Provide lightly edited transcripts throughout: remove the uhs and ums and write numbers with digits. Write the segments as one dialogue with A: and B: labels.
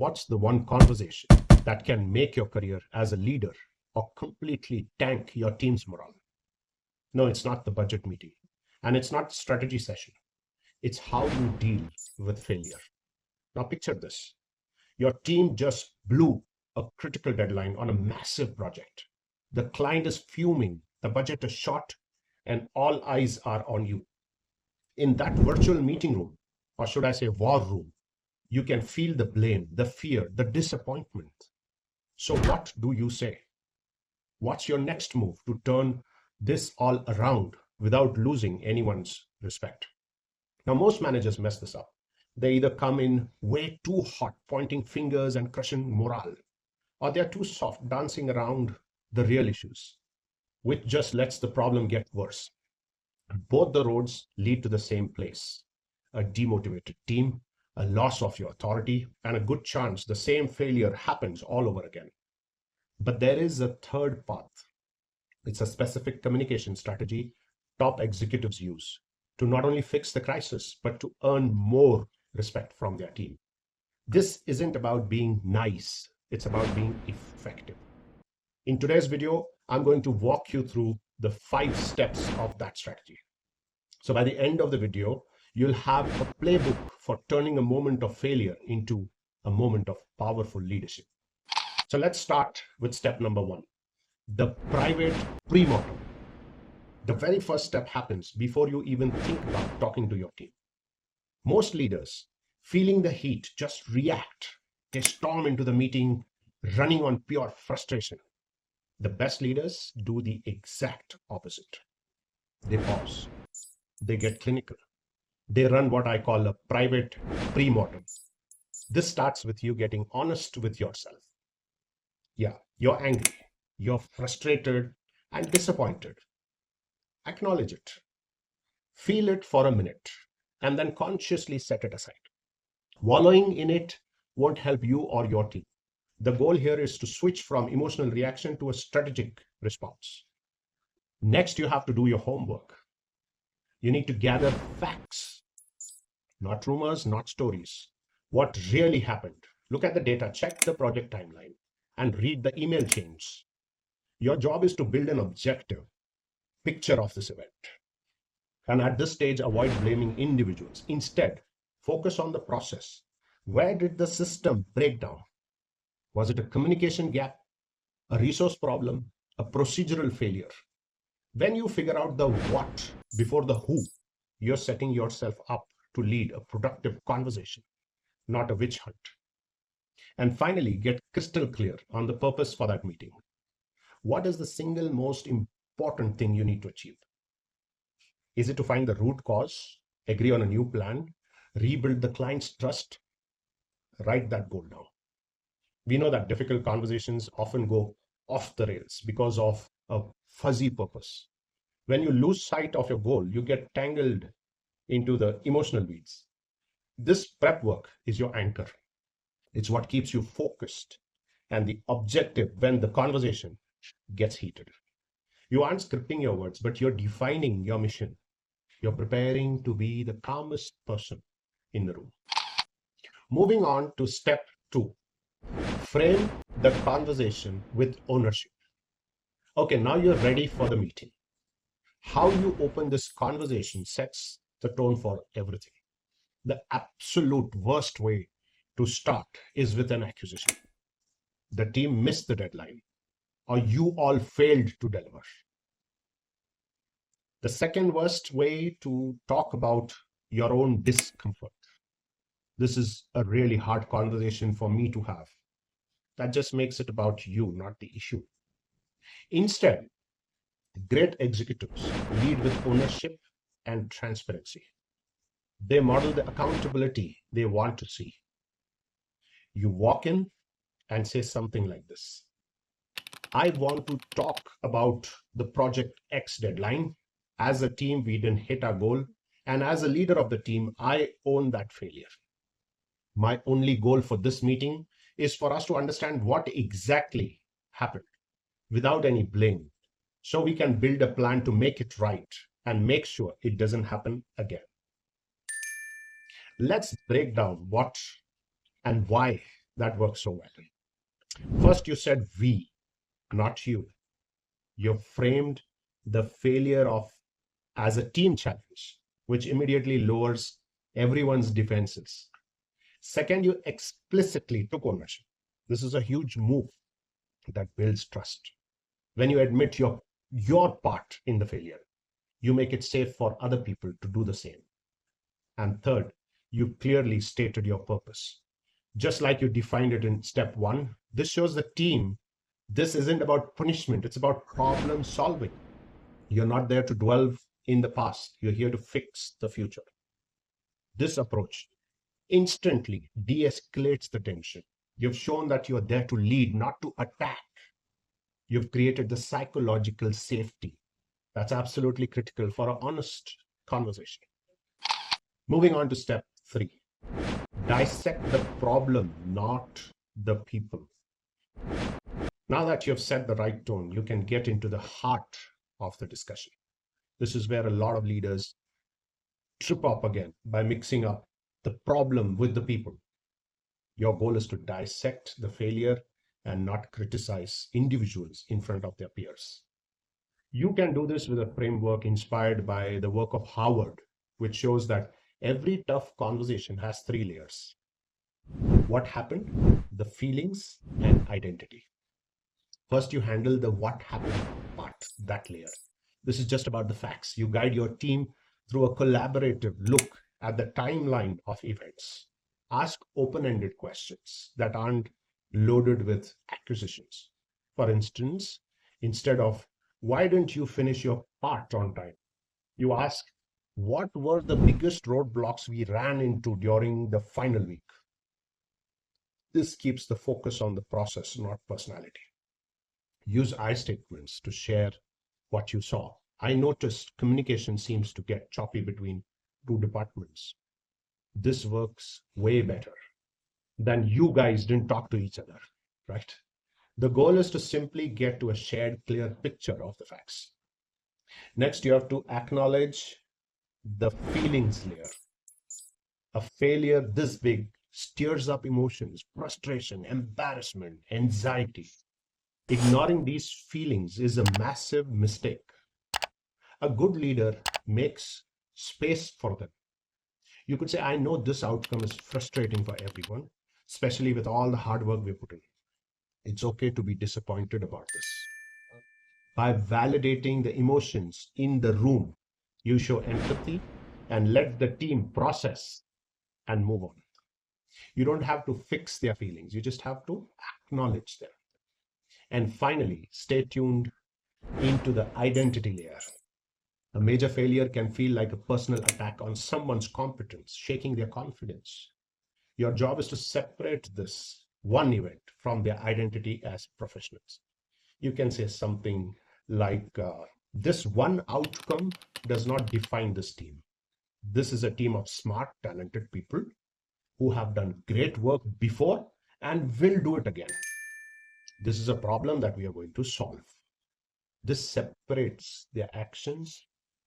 A: What's the one conversation that can make your career as a leader or completely tank your team's morale? No, it's not the budget meeting. And it's not the strategy session. It's how you deal with failure. Now picture this. Your team just blew a critical deadline on a massive project. The client is fuming, the budget is short, and all eyes are on you. In that virtual meeting room, or should I say war room, you can feel the blame, the fear, the disappointment. So what do you say? What's your next move to turn this all around without losing anyone's respect? Now, most managers mess this up. They either come in way too hot, pointing fingers and crushing morale, or they're too soft, dancing around the real issues, which just lets the problem get worse. Both the roads lead to the same place: a demotivated team, a loss of your authority, and a good chance the same failure happens all over again. But there is a third path. It's a specific communication strategy top executives use to not only fix the crisis, but to earn more respect from their team. This isn't about being nice, it's about being effective. In today's video, I'm going to walk you through the 5 steps of that strategy. So by the end of the video, you'll have a playbook for turning a moment of failure into a moment of powerful leadership. So let's start with step number 1, the private pre-mortem. The very first step happens before you even think about talking to your team. Most leaders, feeling the heat, just react. They storm into the meeting, running on pure frustration. The best leaders do the exact opposite. They pause. They get clinical. They run what I call a private pre-mortem. This starts with you getting honest with yourself. Yeah, you're angry, you're frustrated and disappointed. Acknowledge it. Feel it for a minute and then consciously set it aside. Wallowing in it won't help you or your team. The goal here is to switch from emotional reaction to a strategic response. Next, you have to do your homework. You need to gather facts, not rumors, not stories. What really happened? Look at the data, check the project timeline, and read the email chains. Your job is to build an objective picture of this event. And at this stage, avoid blaming individuals. Instead, focus on the process. Where did the system break down? Was it a communication gap, a resource problem, a procedural failure? When you figure out the what before the who, you're setting yourself up to lead a productive conversation, not a witch hunt. And finally, get crystal clear on the purpose for that meeting. What is the single most important thing you need to achieve? Is it to find the root cause, agree on a new plan, rebuild the client's trust? Write that goal down. We know that difficult conversations often go off the rails because of a fuzzy purpose. When you lose sight of your goal, you get tangled into the emotional weeds. This prep work is your anchor. It's what keeps you focused and the objective when the conversation gets heated. You aren't scripting your words, but you're defining your mission. You're preparing to be the calmest person in the room. Moving on to step 2, frame the conversation with ownership. Okay, now you're ready for the meeting. How you open this conversation sets the tone for everything. The absolute worst way to start is with an accusation. The team missed the deadline, or you all failed to deliver. The second worst way to talk about your own discomfort. This is a really hard conversation for me to have. That just makes it about you, not the issue. Instead, great executives lead with ownership and transparency. They model the accountability they want to see. You walk in and say something like this: I want to talk about the project X deadline. As a team, we didn't hit our goal. And as a leader of the team, I own that failure. My only goal for this meeting is for us to understand what exactly happened without any blame, so we can build a plan to make it right and make sure it doesn't happen again. Let's break down what and why That works so well. First, you said we, not you. You framed the failure of as a team challenge, which immediately lowers everyone's defenses. Second, you explicitly took ownership. This is a huge move that builds trust. When you admit your part in the failure, you make it safe for other people to do the same. And third, you clearly stated your purpose. Just like you defined it in step one, this shows the team this isn't about punishment, it's about problem solving. You're not there to dwell in the past, you're here to fix the future. This approach instantly de escalates the tension. You've shown that you're there to lead, not to attack. You've created the psychological safety that's absolutely critical for an honest conversation. Moving on to step three, dissect the problem, not the people. Now that you've set the right tone, you can get into the heart of the discussion. This is where a lot of leaders trip up again by mixing up the problem with the people. Your goal is to dissect the failure and not criticize individuals in front of their peers. You can do this with a framework inspired by the work of Howard, which shows that every tough conversation has three layers: what happened, the feelings, and identity. First, you handle the what happened part, that layer. This is just about the facts. You guide your team through a collaborative look at the timeline of events. Ask open-ended questions that aren't loaded with accusations. For instance, instead of, why didn't you finish your part on time? You ask, what were the biggest roadblocks we ran into during the final week? This keeps the focus on the process, not personality. Use I statements to share what you saw. I noticed communication seems to get choppy between two departments. This works way better than you guys didn't talk to each other, right? The goal is to simply get to a shared, clear picture of the facts. Next, you have to acknowledge the feelings layer. A failure this big stirs up emotions, frustration, embarrassment, anxiety. Ignoring these feelings is a massive mistake. A good leader makes space for them. You could say, I know this outcome is frustrating for everyone, especially with all the hard work we put in. It's okay to be disappointed about this. By validating the emotions in the room, you show empathy and let the team process and move on. You don't have to fix their feelings, you just have to acknowledge them. And finally, stay tuned into the identity layer. A major failure can feel like a personal attack on someone's competence, shaking their confidence. Your job is to separate this one event from their identity as professionals. You can say something like, this one outcome does not define this team. This is a team of smart, talented people who have done great work before and will do it again. This is a problem that we are going to solve. This separates their actions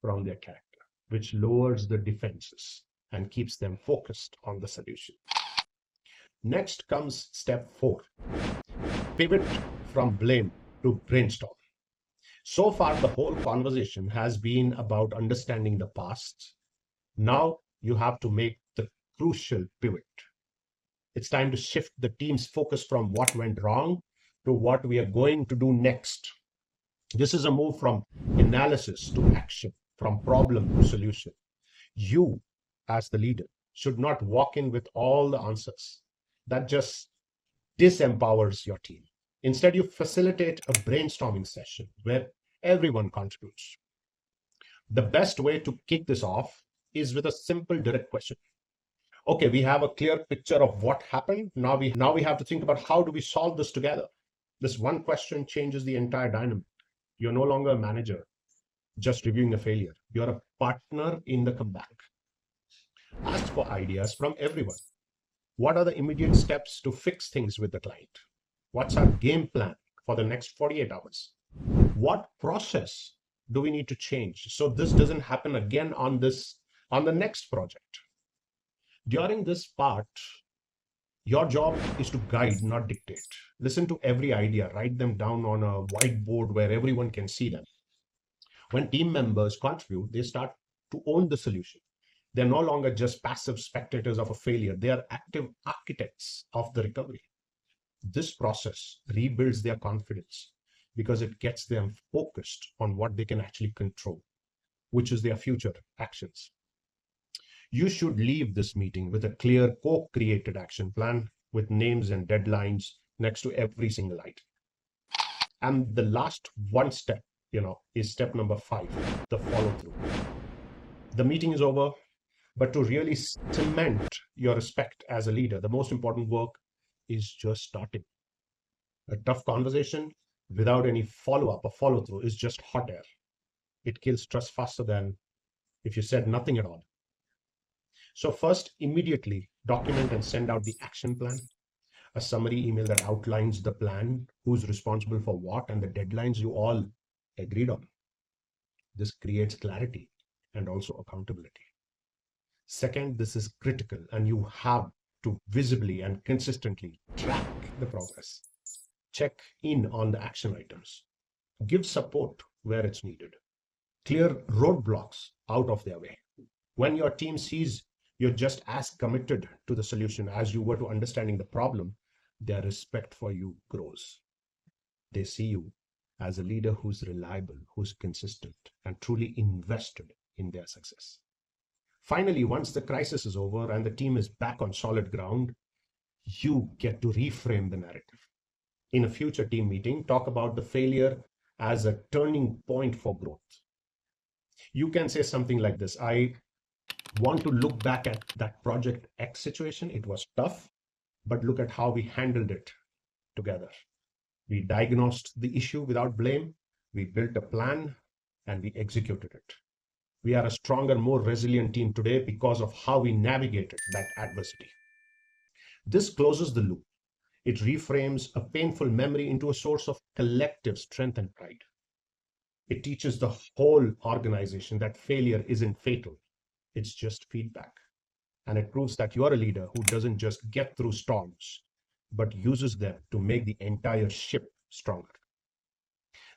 A: from their character, which lowers the defenses and keeps them focused on the solution. Next comes step 4. Pivot from blame to brainstorm. So far, the whole conversation has been about understanding the past. Now you have to make the crucial pivot. It's time to shift the team's focus from what went wrong to what we are going to do next. This is a move from analysis to action, from problem to solution. You, as the leader, should not walk in with all the answers. That just disempowers your team. Instead, you facilitate a brainstorming session where everyone contributes. The best way to kick this off is with a simple, direct question. Okay, we have a clear picture of what happened. Now we have to think about how do we solve this together. This one question changes the entire dynamic. You're no longer a manager just reviewing a failure. You're a partner in the comeback. Ask for ideas from everyone. What are the immediate steps to fix things with the client? What's our game plan for the next 48 hours? What process do we need to change so this doesn't happen again on the next project? During this part, Your job is to guide, not dictate. Listen to every idea, write them down on a whiteboard where everyone can see them. When team members contribute, they start to own the solution. They're no longer just passive spectators of a failure, they are active architects of the recovery. This process rebuilds their confidence because it gets them focused on what they can actually control, which is their future actions. You should leave this meeting with a clear co-created action plan with names and deadlines next to every single item. And the last one step, is step number 5, the follow through. The meeting is over, but to really cement your respect as a leader, the most important work is just starting. A tough conversation without any follow up or follow through is just hot air. It kills trust faster than if you said nothing at all. So, first, immediately document and send out the action plan, a summary email that outlines the plan, who's responsible for what, and the deadlines you all agreed on. This creates clarity and also accountability. Second, this is critical, and you have to visibly and consistently track the progress. Check in on the action items. Give support where it's needed. Clear roadblocks out of their way. When your team sees you're just as committed to the solution as you were to understanding the problem, their respect for you grows. They see you as a leader who's reliable, who's consistent, and truly invested in their success. Finally, once the crisis is over and the team is back on solid ground, you get to reframe the narrative. In a future team meeting, talk about the failure as a turning point for growth. You can say something like this: I want to look back at that project X situation. It was tough, but look at how we handled it together. We diagnosed the issue without blame, we built a plan, and we executed it. We are a stronger, more resilient team today because of how we navigated that adversity. This closes the loop. It reframes a painful memory into a source of collective strength and pride. It teaches the whole organization that failure isn't fatal, it's just feedback. And it proves that you're a leader who doesn't just get through storms, but uses them to make the entire ship stronger.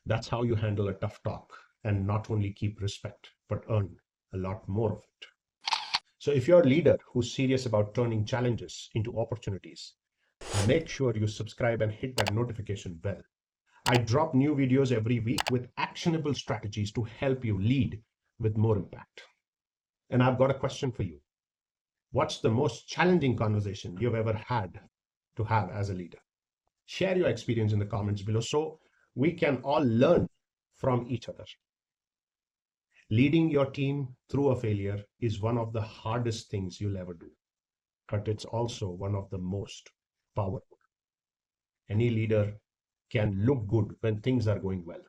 A: That's how you handle a tough talk and not only keep respect, but earn a lot more of it. So if you're a leader who's serious about turning challenges into opportunities, make sure you subscribe and hit that notification bell. I drop new videos every week with actionable strategies to help you lead with more impact. And I've got a question for you. What's the most challenging conversation you've ever had to have as a leader? Share your experience in the comments below so we can all learn from each other. Leading your team through a failure is one of the hardest things you'll ever do, but it's also one of the most powerful. Any leader can look good when things are going well.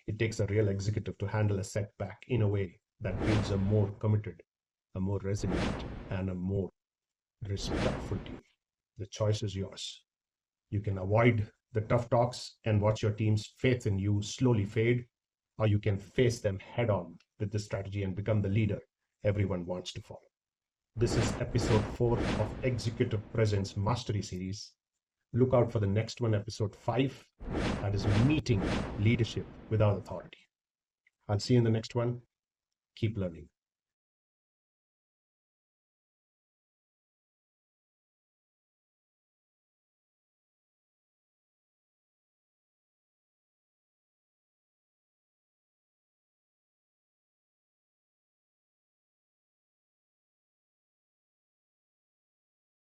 A: It takes a real executive to handle a setback in a way that builds a more committed, a more resilient, and a more respectful team. The choice is yours. You can avoid the tough talks and watch your team's faith in you slowly fade, or you can face them head on with this strategy and become the leader everyone wants to follow. This is episode 4 of Executive Presence Mastery Series. Look out for the next one, episode 5, that is Meeting Leadership Without Authority. I'll see you in the next one. Keep learning.